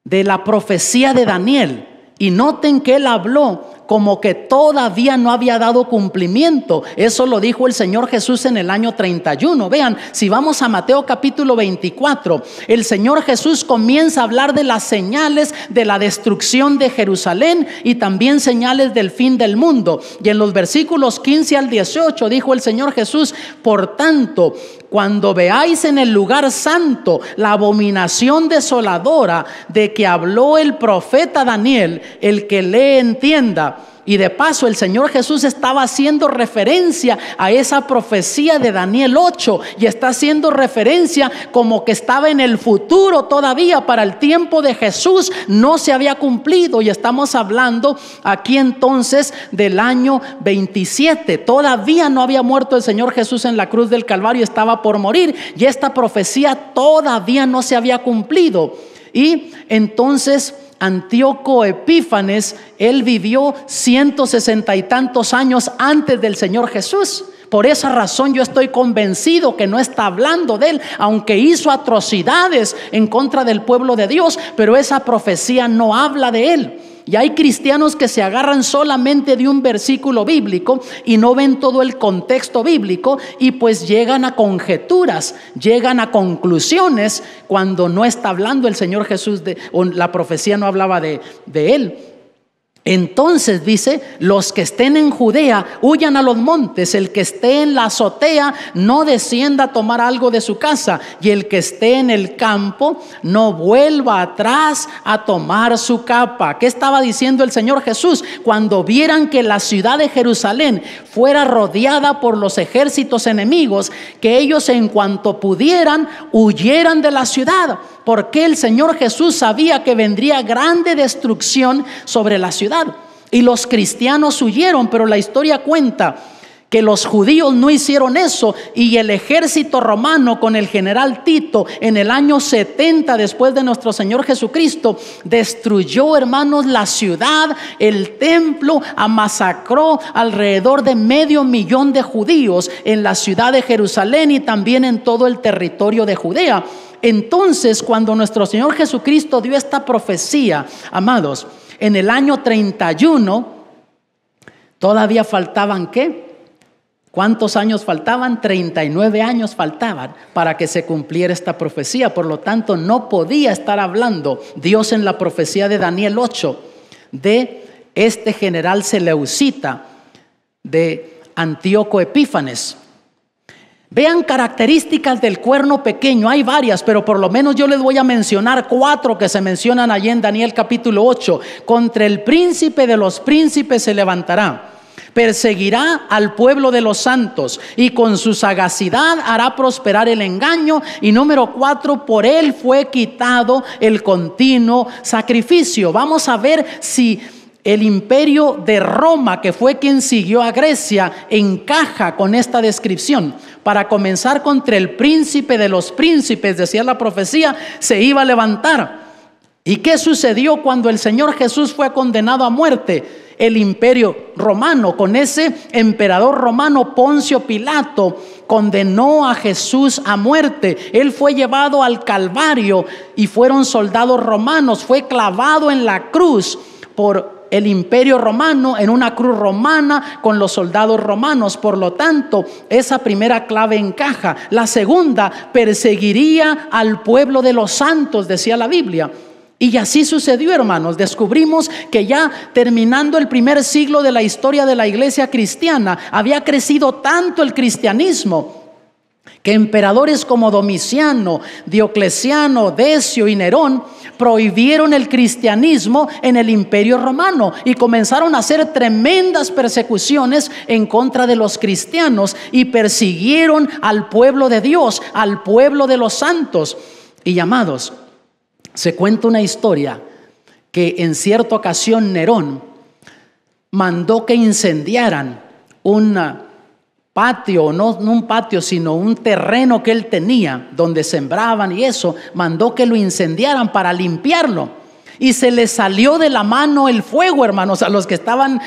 de la profecía de Daniel. Y noten que él habló como que todavía no había dado cumplimiento. Eso lo dijo el Señor Jesús en el año 31. Vean, si vamos a Mateo capítulo 24, el Señor Jesús comienza a hablar de las señales de la destrucción de Jerusalén y también señales del fin del mundo. Y en los versículos 15 al 18 dijo el Señor Jesús: por tanto, cuando veáis en el lugar santo la abominación desoladora de que habló el profeta Daniel, el que lee entienda. Y de paso, el Señor Jesús estaba haciendo referencia a esa profecía de Daniel 8, y está haciendo referencia como que estaba en el futuro todavía. Para el tiempo de Jesús no se había cumplido, y estamos hablando aquí entonces del año 27. Todavía no había muerto el Señor Jesús en la cruz del Calvario, estaba por morir, y esta profecía todavía no se había cumplido. Y entonces Antíoco Epífanes, él vivió 160 y tantos años antes del Señor Jesús. Por esa razón yo estoy convencido que no está hablando de él, aunque hizo atrocidades en contra del pueblo de Dios, pero esa profecía no habla de él. Y hay cristianos que se agarran solamente de un versículo bíblico y no ven todo el contexto bíblico, y pues llegan a conjeturas, llegan a conclusiones cuando no está hablando el Señor Jesús o la profecía no hablaba de él. Entonces dice: los que estén en Judea huyan a los montes, el que esté en la azotea no descienda a tomar algo de su casa, y el que esté en el campo no vuelva atrás a tomar su capa. ¿Qué estaba diciendo el Señor Jesús? Cuando vieran que la ciudad de Jerusalén fuera rodeada por los ejércitos enemigos, que ellos en cuanto pudieran huyeran de la ciudad, porque el Señor Jesús sabía que vendría grande destrucción sobre la ciudad. Y los cristianos huyeron, pero la historia cuenta que los judíos no hicieron eso, y el ejército romano con el general Tito en el año 70 después de nuestro Señor Jesucristo destruyó, hermanos, la ciudad, el templo, masacró alrededor de 500,000 de judíos en la ciudad de Jerusalén y también en todo el territorio de Judea. Entonces, cuando nuestro Señor Jesucristo dio esta profecía, amados, en el año 31, todavía faltaban, ¿qué? ¿Cuántos años faltaban? 39 años faltaban para que se cumpliera esta profecía. Por lo tanto, no podía estar hablando Dios en la profecía de Daniel 8 de este general seleucita de Antíoco Epífanes. Vean características del cuerno pequeño. Hay varias, pero por lo menos yo les voy a mencionar 4 que se mencionan allí en Daniel capítulo 8. Contra el príncipe de los príncipes se levantará, perseguirá al pueblo de los santos y con su sagacidad hará prosperar el engaño. Y número 4, por él fue quitado el continuo sacrificio. Vamos a ver si el imperio de Roma, que fue quien siguió a Grecia, encaja con esta descripción. Para comenzar, contra el príncipe de los príncipes, decía la profecía, se iba a levantar. ¿Y qué sucedió cuando el Señor Jesús fue condenado a muerte? El imperio romano, con ese emperador romano Poncio Pilato, condenó a Jesús a muerte. Él fue llevado al Calvario y fueron soldados romanos. Fue clavado en la cruz por el imperio romano, en una cruz romana con los soldados romanos. Por lo tanto, esa primera clave encaja. La segunda, perseguiría al pueblo de los santos, decía la Biblia. Y así sucedió, hermanos. Descubrimos que ya terminando el primer siglo de la historia de la iglesia cristiana, había crecido tanto el cristianismo que emperadores como Domiciano, Diocleciano, Decio y Nerón prohibieron el cristianismo en el imperio romano y comenzaron a hacer tremendas persecuciones en contra de los cristianos y persiguieron al pueblo de Dios, al pueblo de los santos. Y amados, se cuenta una historia que en cierta ocasión Nerón mandó que incendiaran un patio, no un patio, sino un terreno que él tenía donde sembraban y eso, mandó que lo incendiaran para limpiarlo. Y se les salió de la mano el fuego, hermanos, a los que estaban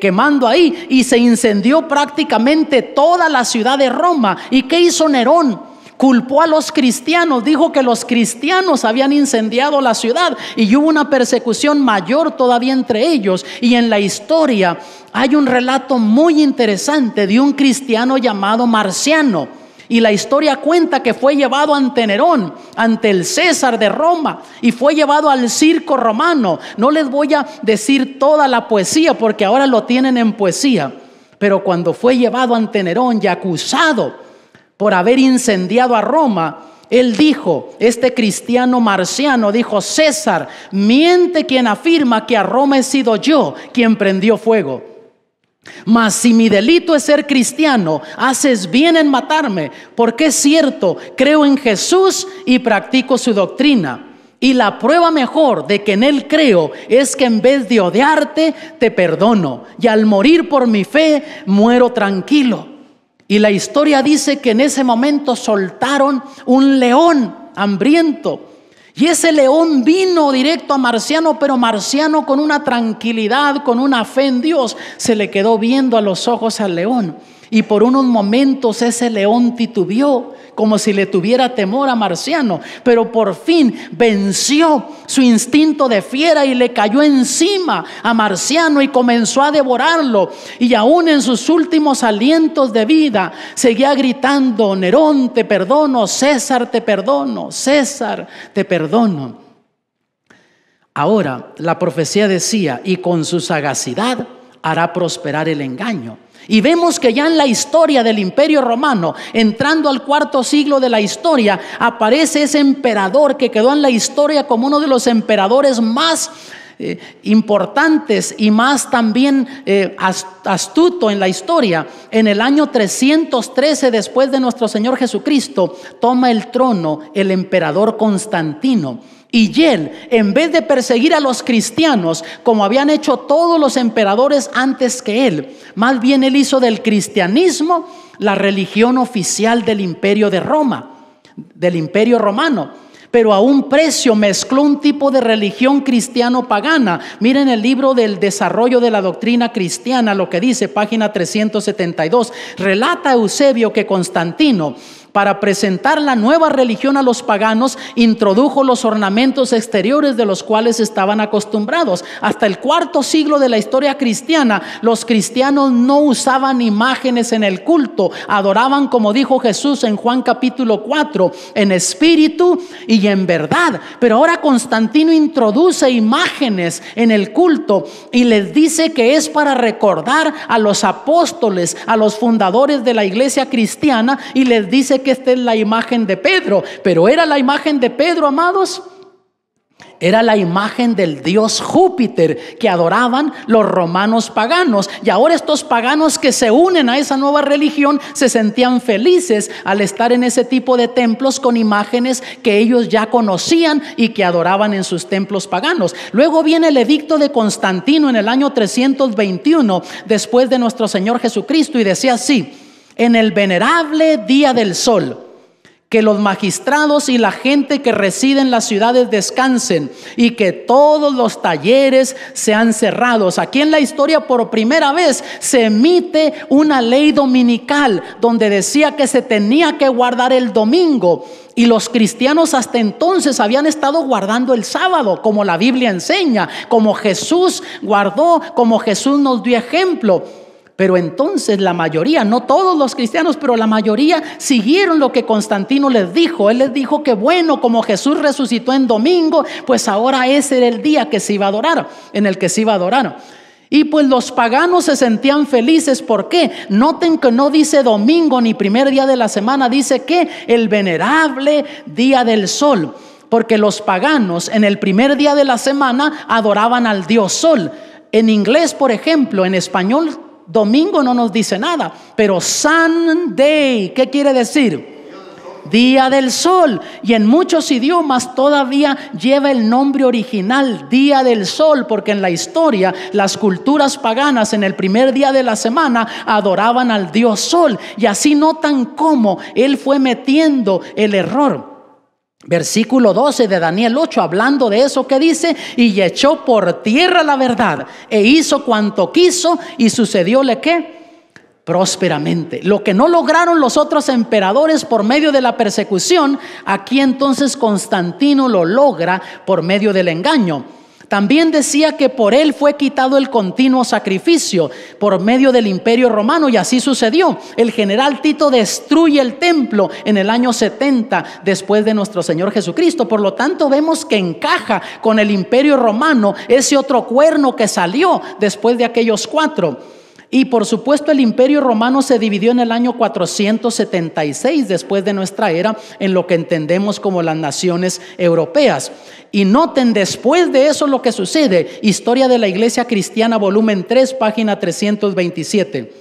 quemando ahí, y se incendió prácticamente toda la ciudad de Roma. ¿Y qué hizo Nerón? Culpó a los cristianos, dijo que los cristianos habían incendiado la ciudad y hubo una persecución mayor todavía entre ellos. Y en la historia hay un relato muy interesante de un cristiano llamado Marciano. Y la historia cuenta que fue llevado ante Nerón, ante el César de Roma, y fue llevado al circo romano. No les voy a decir toda la poesía porque ahora lo tienen en poesía. Pero cuando fue llevado ante Nerón y acusado por haber incendiado a Roma, él dijo, este cristiano Marciano dijo: César, miente quien afirma que a Roma he sido yo quien prendió fuego. Mas si mi delito es ser cristiano, haces bien en matarme, porque es cierto, creo en Jesús y practico su doctrina. Y la prueba mejor de que en él creo es que en vez de odiarte, te perdono. Y al morir por mi fe, muero tranquilo. Y la historia dice que en ese momento soltaron un león hambriento. Y ese león vino directo a Marciano, pero Marciano, con una tranquilidad, con una fe en Dios, se le quedó viendo a los ojos al león. Y por unos momentos ese león titubeó, como si le tuviera temor a Marciano, pero por fin venció su instinto de fiera y le cayó encima a Marciano y comenzó a devorarlo. Y aún en sus últimos alientos de vida seguía gritando: Nerón, te perdono; César, te perdono; César, te perdono. Ahora la profecía decía: y con su sagacidad hará prosperar el engaño. Y vemos que ya en la historia del Imperio Romano, entrando al cuarto siglo de la historia, aparece ese emperador que quedó en la historia como uno de los emperadores más importantes y más también astuto en la historia. En el año 313 después de nuestro Señor Jesucristo, toma el trono el emperador Constantino. Y él, en vez de perseguir a los cristianos, como habían hecho todos los emperadores antes que él, más bien él hizo del cristianismo la religión oficial del imperio de Roma, del imperio romano. Pero a un precio mezcló un tipo de religión cristiano-pagana. Miren el libro del desarrollo de la doctrina cristiana, lo que dice, página 372. Relata Eusebio que Constantino, para presentar la nueva religión a los paganos, introdujo los ornamentos exteriores de los cuales estaban acostumbrados. Hasta el cuarto siglo de la historia cristiana, los cristianos no usaban imágenes en el culto. Adoraban, como dijo Jesús en Juan capítulo 4, en espíritu y en verdad. Pero ahora Constantino introduce imágenes en el culto y les dice que es para recordar a los apóstoles, a los fundadores de la iglesia cristiana, y les dice que esta es la imagen de Pedro. Pero ¿era la imagen de Pedro, amados? Era la imagen del dios Júpiter que adoraban los romanos paganos. Y ahora estos paganos que se unen a esa nueva religión se sentían felices al estar en ese tipo de templos con imágenes que ellos ya conocían y que adoraban en sus templos paganos. Luego viene el edicto de Constantino en el año 321 después de nuestro Señor Jesucristo, y decía así: en el venerable día del sol, que los magistrados y la gente que reside en las ciudades descansen y que todos los talleres sean cerrados. Aquí en la historia por primera vez se emite una ley dominical donde decía que se tenía que guardar el domingo. Y los cristianos hasta entonces habían estado guardando el sábado, como la Biblia enseña, como Jesús guardó, como Jesús nos dio ejemplo. Pero entonces la mayoría, no todos los cristianos, pero la mayoría siguieron lo que Constantino les dijo. Él les dijo que bueno, como Jesús resucitó en domingo, pues ahora ese era el día que se iba a adorar, en el que se iba a adorar. Y pues los paganos se sentían felices. ¿Por qué? Noten que no dice domingo ni primer día de la semana, dice que el venerable día del sol. Porque los paganos en el primer día de la semana adoraban al dios sol. En inglés, por ejemplo, en español, domingo no nos dice nada, pero Sunday, ¿qué quiere decir? Día del sol. Y en muchos idiomas todavía lleva el nombre original, Día del Sol, porque en la historia las culturas paganas en el primer día de la semana adoraban al dios sol. Y así notan cómo él fue metiendo el error. Versículo 12 de Daniel 8, hablando de eso, que dice: y echó por tierra la verdad e hizo cuanto quiso, y sucedióle ¿qué? Prósperamente. Lo que no lograron los otros emperadores por medio de la persecución, aquí entonces Constantino lo logra por medio del engaño. También decía que por él fue quitado el continuo sacrificio por medio del imperio romano, y así sucedió. El general Tito destruye el templo en el año 70 después de nuestro Señor Jesucristo. Por lo tanto, vemos que encaja con el imperio romano ese otro cuerno que salió después de aquellos 4. Y por supuesto el imperio romano se dividió en el año 476 después de nuestra era en lo que entendemos como las naciones europeas. Y noten después de eso lo que sucede. Historia de la Iglesia Cristiana, volumen 3, página 327.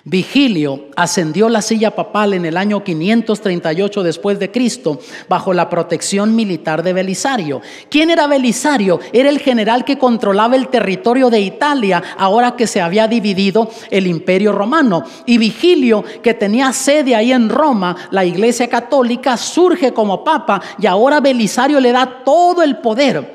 Vigilio ascendió la silla papal en el año 538 después de Cristo bajo la protección militar de Belisario. ¿Quién era Belisario? Era el general que controlaba el territorio de Italia ahora que se había dividido el imperio romano. Y Vigilio, que tenía sede ahí en Roma, la iglesia católica, surge como papa, y ahora Belisario le da todo el poder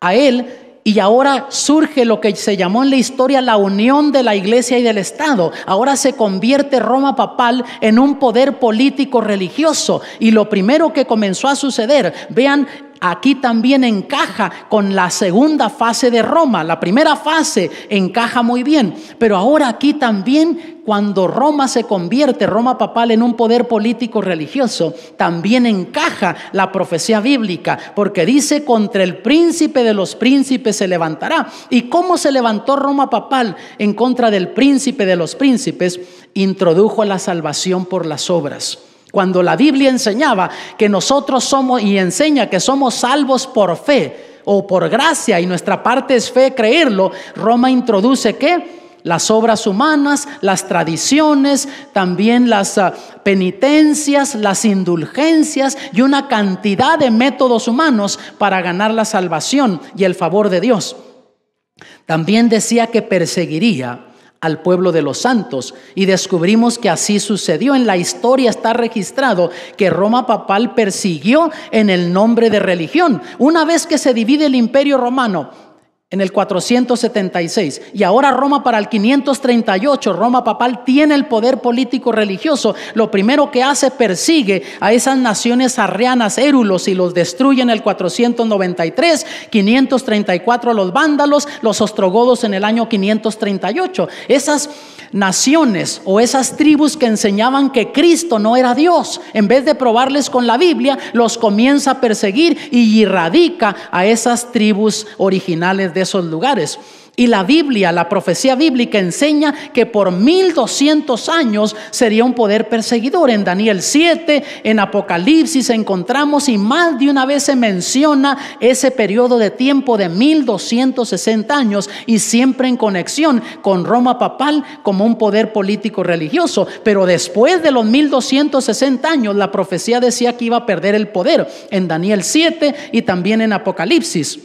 a él. Y ahora surge lo que se llamó en la historia la unión de la iglesia y del Estado. Ahora se convierte Roma papal en un poder político religioso. Y lo primero que comenzó a suceder, vean, aquí también encaja con la segunda fase de Roma. La primera fase encaja muy bien, pero ahora aquí también, cuando Roma se convierte, Roma papal, en un poder político religioso, también encaja la profecía bíblica, porque dice: contra el príncipe de los príncipes se levantará. ¿Y cómo se levantó Roma papal en contra del príncipe de los príncipes? Introdujo la salvación por las obras. Cuando la Biblia enseñaba que nosotros somos, y enseña que somos salvos por fe o por gracia, y nuestra parte es fe, creerlo, Roma introduce ¿qué? las obras humanas, las tradiciones, también las penitencias, las indulgencias y una cantidad de métodos humanos para ganar la salvación y el favor de Dios. También decía que perseguiría al pueblo de los santos, y descubrimos que así sucedió. En la historia está registrado que Roma papal persiguió en el nombre de religión. Una vez que se divide el imperio romano en el 476 y ahora Roma para el 538, Roma papal tiene el poder político religioso, lo primero que hace, persigue a esas naciones arrianas, érulos, y los destruye en el 493, 534 a los vándalos, los ostrogodos en el año 538. Esas naciones o esas tribus que enseñaban que Cristo no era Dios, en vez de probarles con la Biblia, los comienza a perseguir y erradica a esas tribus originales de esos lugares. Y la Biblia, la profecía bíblica enseña que por 1200 años sería un poder perseguidor. En Daniel 7, en Apocalipsis encontramos, y más de una vez se menciona ese periodo de tiempo de 1260 años, y siempre en conexión con Roma papal como un poder político religioso. Pero después de los 1260 años, la profecía decía que iba a perder el poder en Daniel 7 y también en Apocalipsis.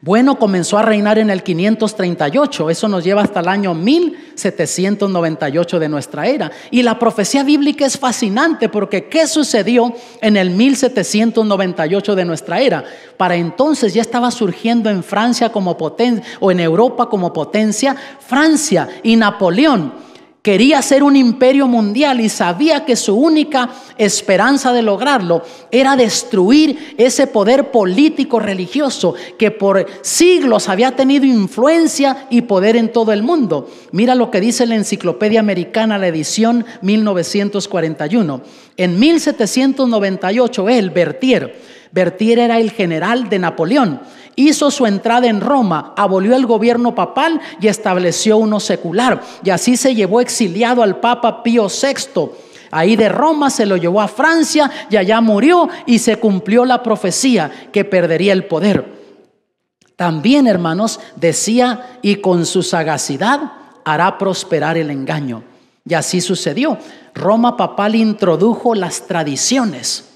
Bueno, comenzó a reinar en el 538, eso nos lleva hasta el año 1798 de nuestra era. Y la profecía bíblica es fascinante porque ¿qué sucedió en el 1798 de nuestra era? Para entonces ya estaba surgiendo en Francia como potencia, o en Europa como potencia, Francia, y Napoleón quería ser un imperio mundial y sabía que su única esperanza de lograrlo era destruir ese poder político religioso que por siglos había tenido influencia y poder en todo el mundo. Mira lo que dice la Enciclopedia Americana, la edición 1941. En 1798 Berthier era el general de Napoleón. Hizo su entrada en Roma, abolió el gobierno papal y estableció uno secular. Y así se llevó exiliado al Papa Pío VI. Ahí de Roma se lo llevó a Francia y allá murió, y se cumplió la profecía que perdería el poder. También, hermanos, decía, y con su sagacidad hará prosperar el engaño. Y así sucedió. Roma papal introdujo las tradiciones.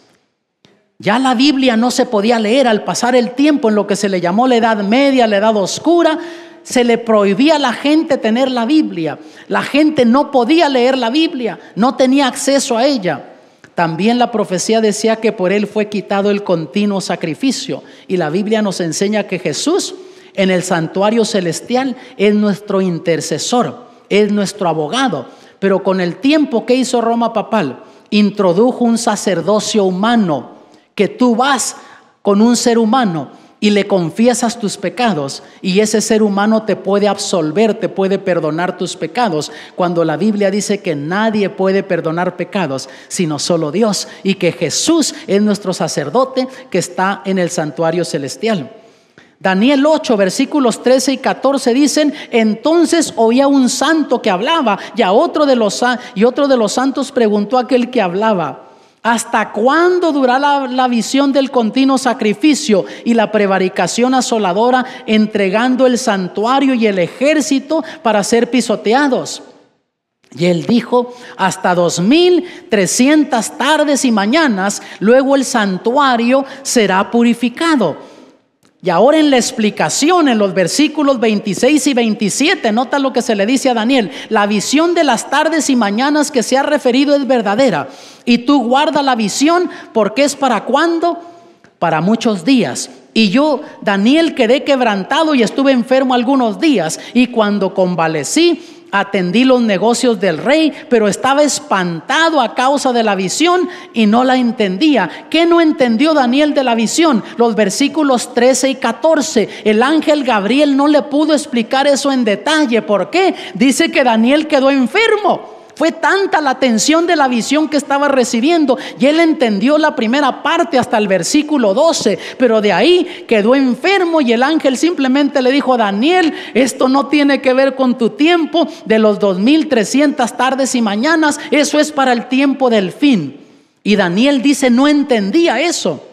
Ya la Biblia no se podía leer. Al pasar el tiempo, en lo que se le llamó la Edad Media, la Edad Oscura, se le prohibía a la gente tener la Biblia. La gente no podía leer la Biblia, no tenía acceso a ella. También la profecía decía que por él fue quitado el continuo sacrificio. Y la Biblia nos enseña que Jesús en el santuario celestial es nuestro intercesor, es nuestro abogado. Pero con el tiempo, ¿qué hizo Roma papal? Introdujo un sacerdocio humano, que tú vas con un ser humano y le confiesas tus pecados, y ese ser humano te puede absolver, te puede perdonar tus pecados, cuando la Biblia dice que nadie puede perdonar pecados sino solo Dios, y que Jesús es nuestro sacerdote que está en el santuario celestial. Daniel 8, versículos 13 y 14 dicen: entonces oía un santo que hablaba, y otro de los santos preguntó a aquel que hablaba: ¿hasta cuándo durará la visión del continuo sacrificio y la prevaricación asoladora, entregando el santuario y el ejército para ser pisoteados? Y él dijo: hasta 2300 tardes y mañanas, luego el santuario será purificado. Y ahora en la explicación, en los versículos 26 y 27, nota lo que se le dice a Daniel: la visión de las tardes y mañanas que se ha referido es verdadera, y tú guarda la visión, porque es para ¿cuándo? Para muchos días. Y yo, Daniel, quedé quebrantado y estuve enfermo algunos días, y cuando convalecí, atendí los negocios del rey, pero estaba espantado a causa de la visión y no la entendía. ¿Qué no entendió Daniel de la visión? Los versículos 13 y 14. El ángel Gabriel no le pudo explicar eso en detalle. ¿Por qué? Dice que Daniel quedó enfermo. Fue tanta la tensión de la visión que estaba recibiendo, y él entendió la primera parte hasta el versículo 12, pero de ahí quedó enfermo, y el ángel simplemente le dijo a Daniel: esto no tiene que ver con tu tiempo de los 2300 tardes y mañanas, eso es para el tiempo del fin. Y Daniel dice: no entendía eso.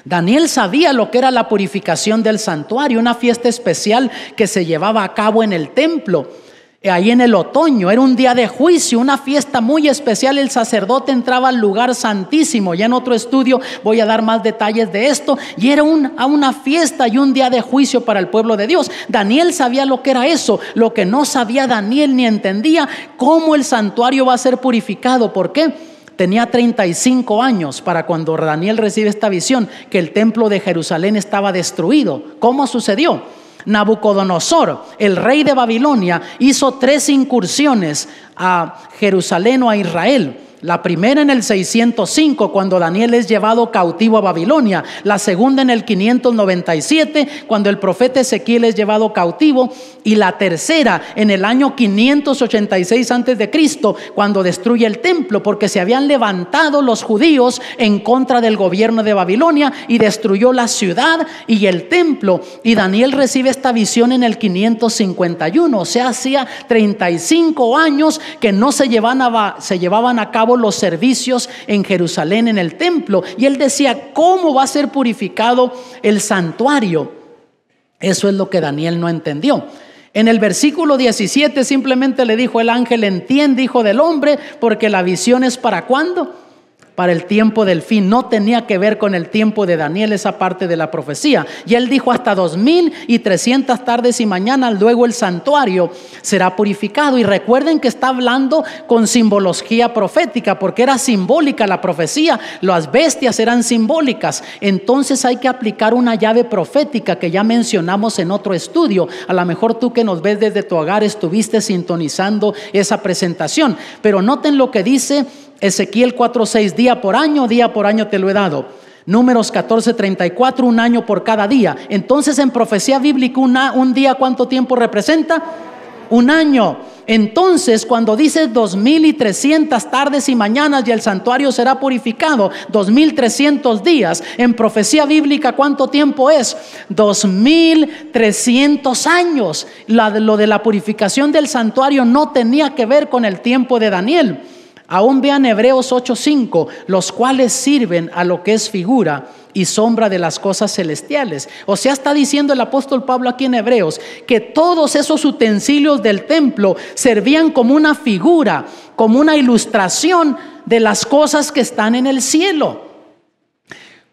Daniel sabía lo que era la purificación del santuario, una fiesta especial que se llevaba a cabo en el templo. Ahí en el otoño, era un día de juicio, una fiesta muy especial. El sacerdote entraba al lugar santísimo. Ya en otro estudio voy a dar más detalles de esto. Y era una fiesta y un día de juicio para el pueblo de Dios. Daniel sabía lo que era eso. Lo que no sabía Daniel ni entendía, cómo el santuario va a ser purificado. ¿Por qué? Tenía 35 años para cuando Daniel recibe esta visión, que el templo de Jerusalén estaba destruido. ¿Cómo sucedió? Nabucodonosor, el rey de Babilonia, hizo 3 incursiones a Jerusalén o a Israel. La primera en el 605, cuando Daniel es llevado cautivo a Babilonia. La segunda en el 597, cuando el profeta Ezequiel es llevado cautivo. Y la tercera en el año 586 antes de Cristo, cuando destruye el templo, porque se habían levantado los judíos en contra del gobierno de Babilonia y destruyó la ciudad y el templo. Y Daniel recibe esta visión en el 551, o sea, hacía 35 años que no se llevaban a cabo los servicios en Jerusalén, en el templo. Y él decía, ¿cómo va a ser purificado el santuario? Eso es lo que Daniel no entendió. En el versículo 17 simplemente le dijo el ángel: entiende, hijo del hombre, porque la visión es ¿para cuándo? Para el tiempo del fin. No tenía que ver con el tiempo de Daniel esa parte de la profecía. Y él dijo: hasta 2300 tardes y mañanas luego el santuario será purificado. Y recuerden que está hablando con simbología profética, porque era simbólica la profecía. Las bestias eran simbólicas. Entonces hay que aplicar una llave profética que ya mencionamos en otro estudio. A lo mejor tú que nos ves desde tu hogar estuviste sintonizando esa presentación. Pero noten lo que dice Ezequiel 4:6, día por año te lo he dado. Números 14:34, un año por cada día. Entonces en profecía bíblica un día, ¿cuánto tiempo representa? Un año. Entonces cuando dice 2300 tardes y mañanas y el santuario será purificado, 2300 días, en profecía bíblica ¿cuánto tiempo es? 2300 años. Lo de la purificación del santuario no tenía que ver con el tiempo de Daniel. Aún vean Hebreos 8:5, los cuales sirven a lo que es figura y sombra de las cosas celestiales. O sea, está diciendo el apóstol Pablo aquí en Hebreos que todos esos utensilios del templo servían como una figura, como una ilustración de las cosas que están en el cielo.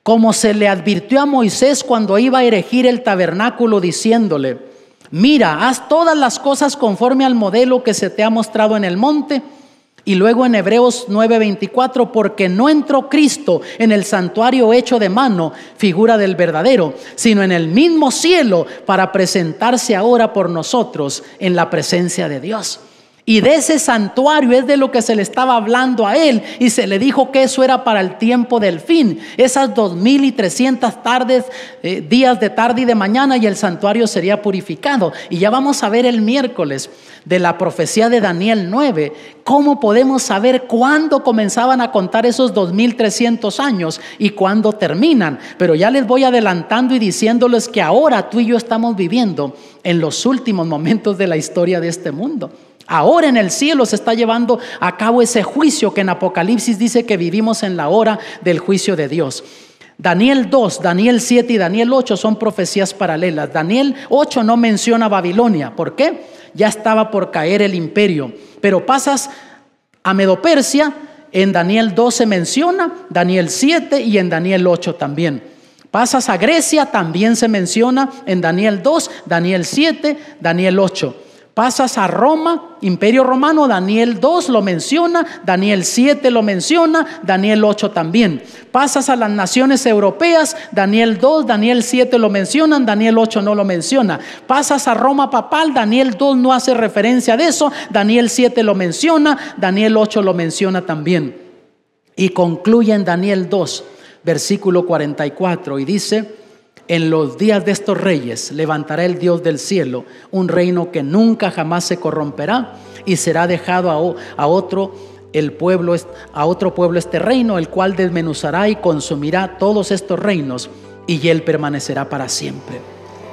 Como se le advirtió a Moisés cuando iba a erigir el tabernáculo, diciéndole: mira, haz todas las cosas conforme al modelo que se te ha mostrado en el monte. Y luego en Hebreos 9:24, porque no entró Cristo en el santuario hecho de mano, figura del verdadero, sino en el mismo cielo, para presentarse ahora por nosotros en la presencia de Dios. Y de ese santuario es de lo que se le estaba hablando a él, y se le dijo que eso era para el tiempo del fin. Esas 2300 tardes, días de tarde y de mañana, y el santuario sería purificado. Y ya vamos a ver el miércoles de la profecía de Daniel 9, cómo podemos saber cuándo comenzaban a contar esos 2300 años y cuándo terminan. Pero ya les voy adelantando y diciéndoles que ahora tú y yo estamos viviendo en los últimos momentos de la historia de este mundo. Ahora en el cielo se está llevando a cabo ese juicio que en Apocalipsis dice que vivimos en la hora del juicio de Dios. Daniel 2, Daniel 7 y Daniel 8 son profecías paralelas. Daniel 8 no menciona Babilonia. ¿Por qué? Ya estaba por caer el imperio. Pero pasas a Medo-Persia, en Daniel 2 se menciona, Daniel 7 y en Daniel 8 también. Pasas a Grecia, también se menciona en Daniel 2, Daniel 7, Daniel 8. Pasas a Roma, Imperio Romano, Daniel 2 lo menciona, Daniel 7 lo menciona, Daniel 8 también. Pasas a las naciones europeas, Daniel 2, Daniel 7 lo mencionan, Daniel 8 no lo menciona. Pasas a Roma papal, Daniel 2 no hace referencia de eso, Daniel 7 lo menciona, Daniel 8 lo menciona también. Y concluye en Daniel 2, versículo 44, y dice: en los días de estos reyes levantará el Dios del cielo un reino que nunca jamás se corromperá, y será dejado a otro pueblo este reino, el cual desmenuzará y consumirá todos estos reinos, y él permanecerá para siempre.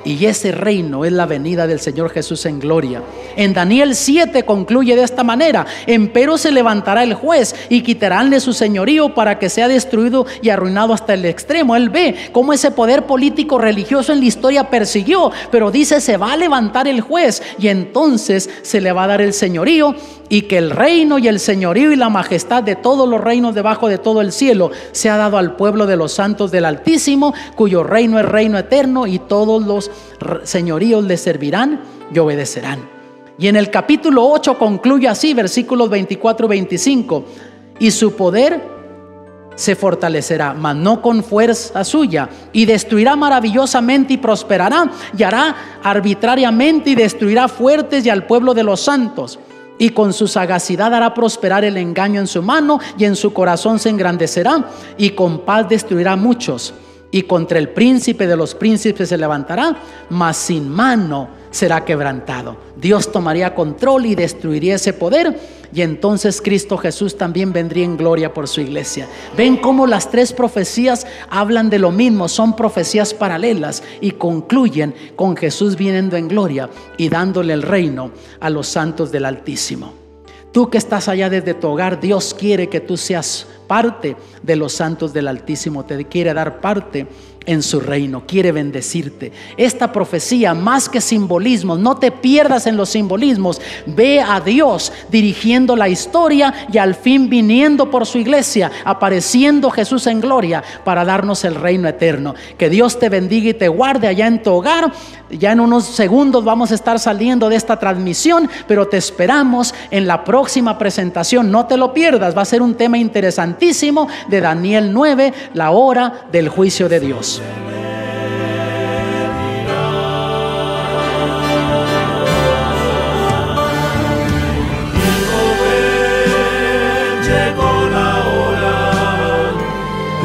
Y ese reino es la venida del Señor Jesús en gloria. En Daniel 7 concluye de esta manera: empero se levantará el juez y quitaránle su señorío para que sea destruido y arruinado hasta el extremo. Él ve cómo ese poder político religioso en la historia persiguió, pero dice: se va a levantar el juez y entonces se le va a dar el señorío, y que el reino y el señorío y la majestad de todos los reinos debajo de todo el cielo se ha dado al pueblo de los santos del Altísimo, cuyo reino es reino eterno, y todos los señoríos le servirán y obedecerán. Y en el capítulo 8 concluye así, versículos 24 y 25: y su poder se fortalecerá, mas no con fuerza suya, y destruirá maravillosamente y prosperará, y hará arbitrariamente y destruirá fuertes y al pueblo de los santos. Y con su sagacidad hará prosperar el engaño en su mano, y en su corazón se engrandecerá, y con paz destruirá muchos. Y contra el príncipe de los príncipes se levantará, mas sin mano será quebrantado. Dios tomaría control y destruiría ese poder, y entonces Cristo Jesús también vendría en gloria por su iglesia. Ven cómo las tres profecías hablan de lo mismo, son profecías paralelas y concluyen con Jesús viniendo en gloria y dándole el reino a los santos del Altísimo. Tú que estás allá desde tu hogar, Dios quiere que tú seas parte de los santos del Altísimo, te quiere dar parte en su reino, quiere bendecirte. Esta profecía, más que simbolismos, no te pierdas en los simbolismos. Ve a Dios dirigiendo la historia y al fin viniendo por su iglesia, apareciendo Jesús en gloria para darnos el reino eterno. Que Dios te bendiga y te guarde allá en tu hogar. Ya en unos segundos vamos a estar saliendo de esta transmisión, pero te esperamos en la próxima presentación. No te lo pierdas, va a ser un tema interesantísimo de Daniel 9, la hora del juicio de Dios. Llegó la hora,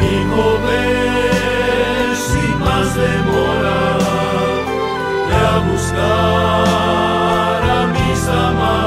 hijo, ven sin más demora, ve a buscar a mis amados.